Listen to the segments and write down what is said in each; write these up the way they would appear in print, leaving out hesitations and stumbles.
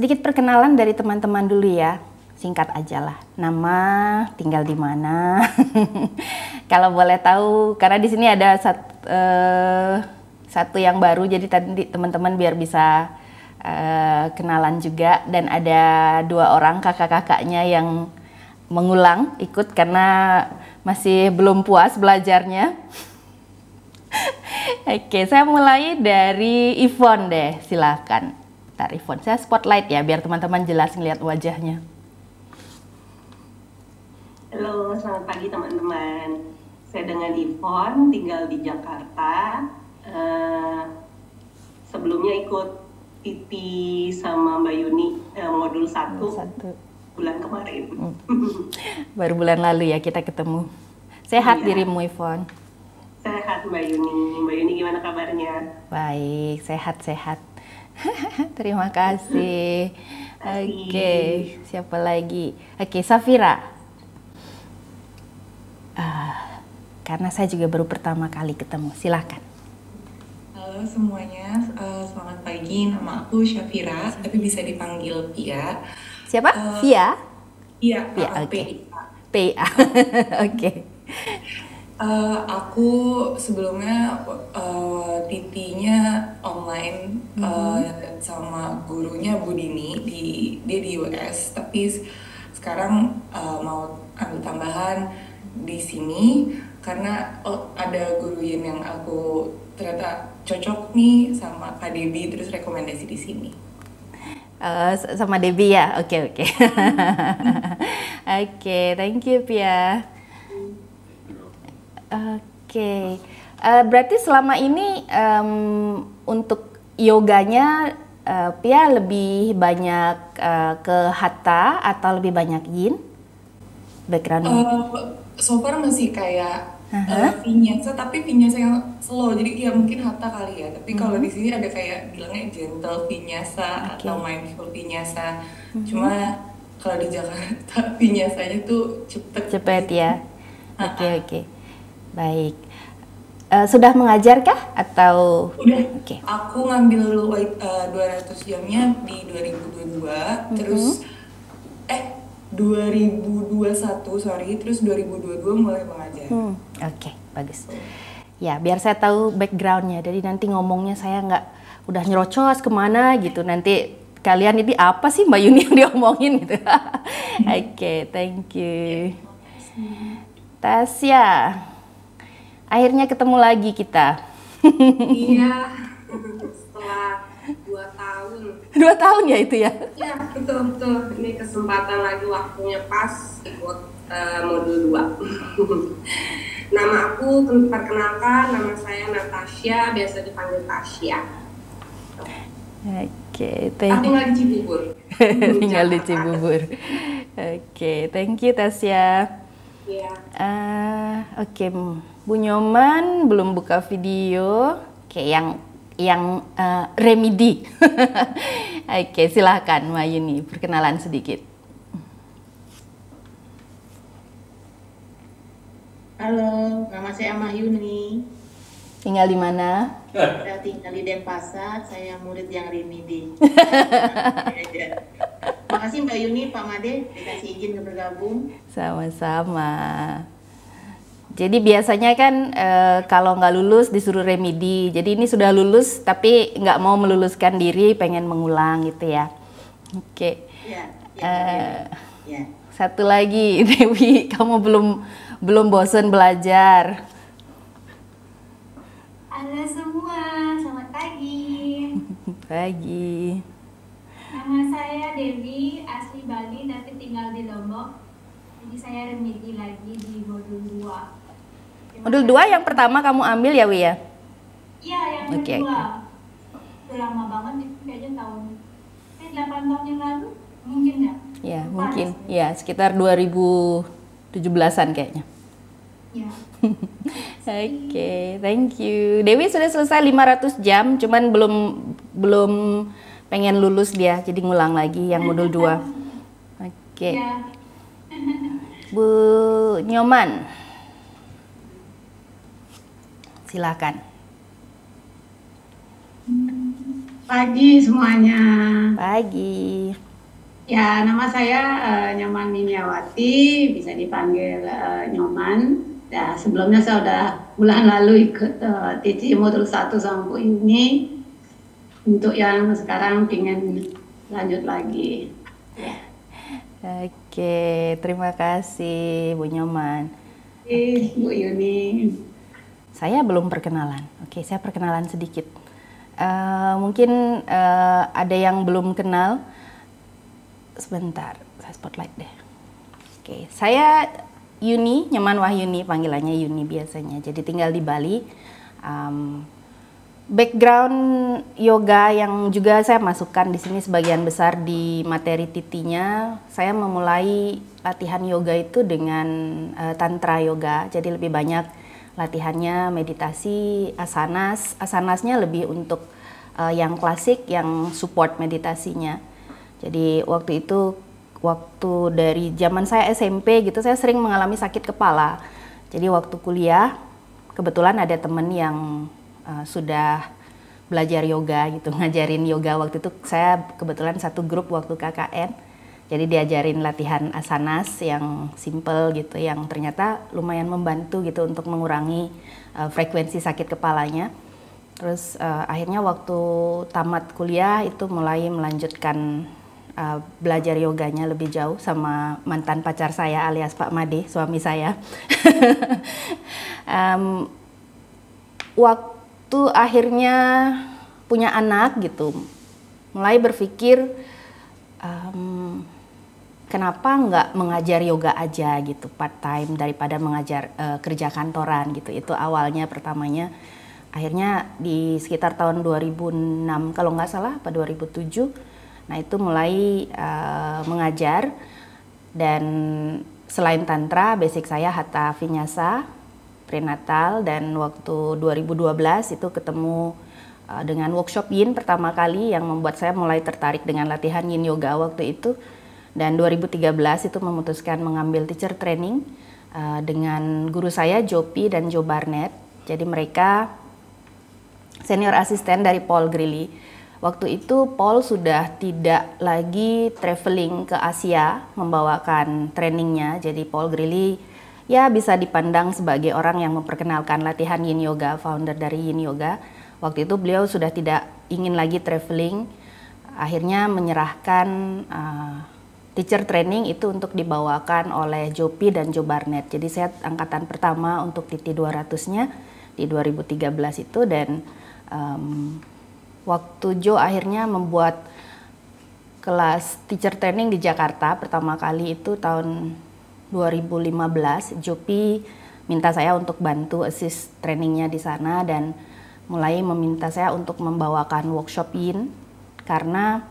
Sedikit perkenalan dari teman-teman dulu ya. Singkat aja lah. Nama, tinggal di mana. Kalau boleh tahu, karena di sini ada satu yang baru, jadi tadi teman-teman biar bisa kenalan juga. Dan ada 2 orang kakak-kakaknya yang mengulang ikut karena masih belum puas belajarnya. Oke, saya mulai dari Ivonne deh, silakan. Bentar Ivonne, saya spotlight ya biar teman-teman jelas ngeliat wajahnya. Halo, selamat pagi teman-teman. Saya dengan Ivonne, tinggal di Jakarta. Sebelumnya ikut PT sama Mbak Yuni modul 1 bulan kemarin. Baru bulan lalu ya kita ketemu. Sehat Iya. dirimu Ivonne? Sehat Mbak Yuni. Mbak Yuni gimana kabarnya? Baik, sehat-sehat. Terima kasih. Oke, siapa lagi? Oke, Safira. Karena saya juga baru pertama kali ketemu, silakan. Halo semuanya, selamat pagi. Nama aku Syafira, tapi bisa dipanggil Pia. Siapa? Via? Iya, Pia, oke. Pia. PA. Oke. Aku sebelumnya TT-nya online sama gurunya Budini dia di US, tapi sekarang mau ambil tambahan di sini karena ada guru yang aku ternyata cocok nih sama Kak Debbie, terus rekomendasi di sini. Sama Debbie ya, oke. Oke, thank you Pia. Oke, berarti selama ini untuk yoganya Pia lebih banyak ke hatha atau lebih banyak yin? Background? So far masih kayak vinyasa, tapi vinyasa yang slow. Jadi ya mungkin hatha kali ya. Tapi kalau di sini ada kayak bilangnya gentle vinyasa atau mindful vinyasa. Cuma kalau di Jakarta vinyasanya tuh cepet ya. Oke. Baik. Sudah mengajarkah atau? Udah. Okay. Aku ngambil 200 jamnya di 2022, terus 2021 terus 2022 mulai mengajar. Oke, bagus. Ya, biar saya tahu backgroundnya. Jadi nanti ngomongnya saya nggak udah nyerocos kemana gitu. Nanti kalian ini apa sih Mbak Yuni yang diomongin gitu. Oke, thank you. Tasya, akhirnya ketemu lagi kita. Iya, setelah 2 tahun. 2 tahun ya itu ya? Ya, betul. Ini kesempatan lagi, waktunya pas ikut modul 2. Nama aku, perkenalkan, nama saya Natasha, biasa dipanggil Tasya. Oke, aku tinggal di Cibubur. Tinggal di Cibubur. Oke, thank you Tasya. Iya. Oke, Bu Nyoman belum buka video. Oke, yang remedi. Oke, silahkan Mbak Yuni, perkenalan sedikit. Halo, nama saya Mah Yuni. Tinggal di mana? Saya tinggal di Denpasar, saya murid yang remedi. Makasih Mbak Yuni, Pak Made, dikasih izin bergabung. Sama-sama. Jadi biasanya kan kalau nggak lulus disuruh remedi. Jadi ini sudah lulus tapi nggak mau meluluskan diri, pengen mengulang gitu ya. Oke. Ya. Satu lagi, Dewi, kamu belum bosan belajar? Halo semua, selamat pagi. Pagi. Nama saya Dewi, asli Bali tapi tinggal di Lombok. Jadi saya remedi lagi di modul 2. Modul 2 yang pertama kamu ambil ya, Wi ya? Iya, yang kedua. Udah lama banget itu, kayaknya tahun 8 tahun yang lalu, mungkin ya? Ya, mungkin. Ya, sekitar 2017-an kayaknya. Ya. Oke, thank you. Dewi sudah selesai 500 jam, cuman belum pengen lulus dia, jadi ngulang lagi yang modul 2. Oke. Ya. Bu Nyoman, silakan. Pagi semuanya. Pagi. Ya, nama saya Nyoman Miniawati, bisa dipanggil Nyoman. Ya, sebelumnya saya udah bulan lalu ikut TC modul 1 sama Bu Yuni. Untuk yang sekarang ingin lanjut lagi. Ya. Oke, terima kasih Bu Nyoman. Bu Yuni. Saya belum perkenalan. Oke, saya perkenalan sedikit. Mungkin ada yang belum kenal. Sebentar, saya spotlight deh. Oke, saya Yuni, Nyoman Wahyuni, panggilannya Yuni biasanya. Jadi tinggal di Bali. Background yoga yang juga saya masukkan di sini sebagian besar di materi titinya. Saya memulai latihan yoga itu dengan tantra yoga. Jadi lebih banyak latihannya meditasi, asanas. Asanasnya lebih untuk yang klasik, yang support meditasinya. Jadi waktu itu, waktu dari zaman saya SMP gitu, saya sering mengalami sakit kepala. Jadi waktu kuliah, kebetulan ada temen yang sudah belajar yoga gitu, ngajarin yoga. Waktu itu saya kebetulan satu grup waktu KKN. Jadi diajarin latihan asanas yang simple gitu, yang ternyata lumayan membantu gitu untuk mengurangi frekuensi sakit kepalanya. Terus akhirnya waktu tamat kuliah itu mulai melanjutkan belajar yoganya lebih jauh sama mantan pacar saya alias Pak Made, suami saya. Waktu akhirnya punya anak gitu, mulai berpikir kenapa nggak mengajar yoga aja gitu part time daripada mengajar kerja kantoran gitu. Itu awalnya pertamanya. Akhirnya di sekitar tahun 2006 kalau nggak salah, apa 2007, nah itu mulai mengajar. Dan selain tantra, basic saya hatha vinyasa, prenatal, dan waktu 2012 itu ketemu dengan workshop yin pertama kali yang membuat saya mulai tertarik dengan latihan yin yoga waktu itu. Dan 2013 itu memutuskan mengambil teacher training dengan guru saya Jopi dan Joe Barnett. Jadi mereka senior asisten dari Paul Grilly. Waktu itu Paul sudah tidak lagi traveling ke Asia membawakan trainingnya. Jadi Paul Grilly ya bisa dipandang sebagai orang yang memperkenalkan latihan yin yoga, founder dari yin yoga. Waktu itu beliau sudah tidak ingin lagi traveling. Akhirnya menyerahkan teacher training itu untuk dibawakan oleh Jopi dan Joe Barnett. Jadi saya angkatan pertama untuk TT 200-nya di 2013 itu. Dan waktu Joe akhirnya membuat kelas teacher training di Jakarta pertama kali itu tahun 2015, Jopi minta saya untuk bantu assist trainingnya di sana dan mulai meminta saya untuk membawakan workshop yin karena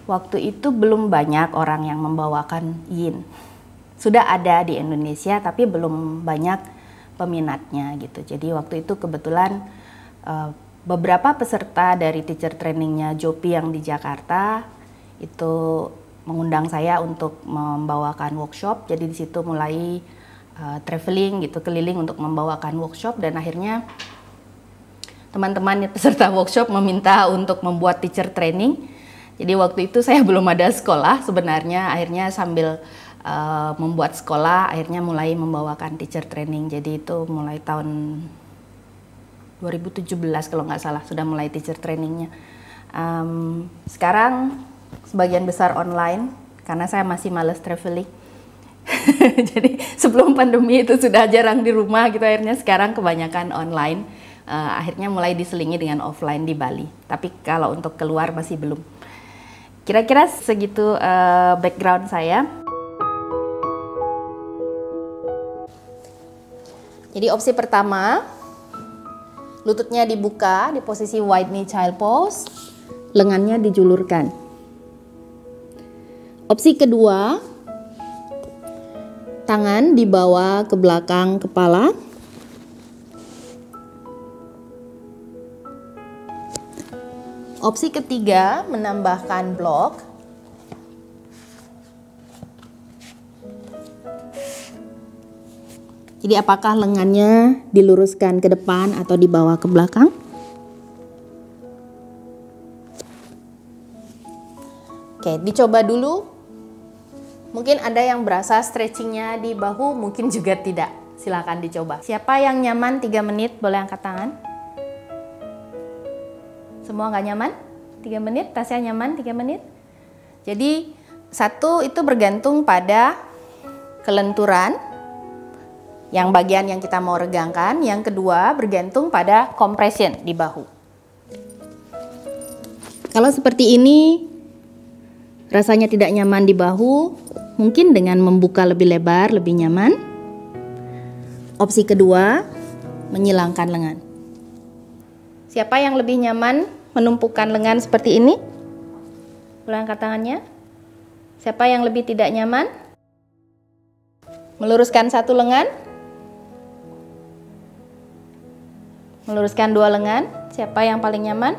waktu itu belum banyak orang yang membawakan yin. Sudah ada di Indonesia tapi belum banyak peminatnya gitu. Jadi waktu itu kebetulan beberapa peserta dari teacher trainingnya Jopi yang di Jakarta itu mengundang saya untuk membawakan workshop. Jadi di situ mulai traveling gitu, keliling untuk membawakan workshop. Dan akhirnya teman-teman peserta workshop meminta untuk membuat teacher training. Jadi waktu itu saya belum ada sekolah sebenarnya, akhirnya sambil membuat sekolah, akhirnya mulai membawakan teacher training. Jadi itu mulai tahun 2017 kalau nggak salah, sudah mulai teacher trainingnya. Sekarang sebagian besar online, karena saya masih males traveling. Jadi sebelum pandemi itu sudah jarang di rumah gitu, akhirnya sekarang kebanyakan online. Akhirnya mulai diselingi dengan offline di Bali. Tapi kalau untuk keluar masih belum. Kira-kira segitu background saya. Jadi opsi pertama, lututnya dibuka di posisi wide knee child pose, lengannya dijulurkan. Opsi kedua, tangan dibawa ke belakang kepala. Opsi ketiga, menambahkan blok. Jadi apakah lengannya diluruskan ke depan atau dibawa ke belakang? Oke, dicoba dulu. Mungkin ada yang berasa stretchingnya di bahu, mungkin juga tidak. Silakan dicoba. Siapa yang nyaman 3 menit boleh angkat tangan. Semua nggak nyaman? 3 menit, Tasya nyaman 3 menit? Jadi satu itu bergantung pada kelenturan, yang bagian yang kita mau regangkan. Yang kedua bergantung pada compression di bahu. Kalau seperti ini rasanya tidak nyaman di bahu, mungkin dengan membuka lebih lebar lebih nyaman. Opsi kedua, menyilangkan lengan. Siapa yang lebih nyaman menumpukan lengan seperti ini? Boleh angkat tangannya. Siapa yang lebih tidak nyaman? Meluruskan satu lengan. Meluruskan 2 lengan. Siapa yang paling nyaman?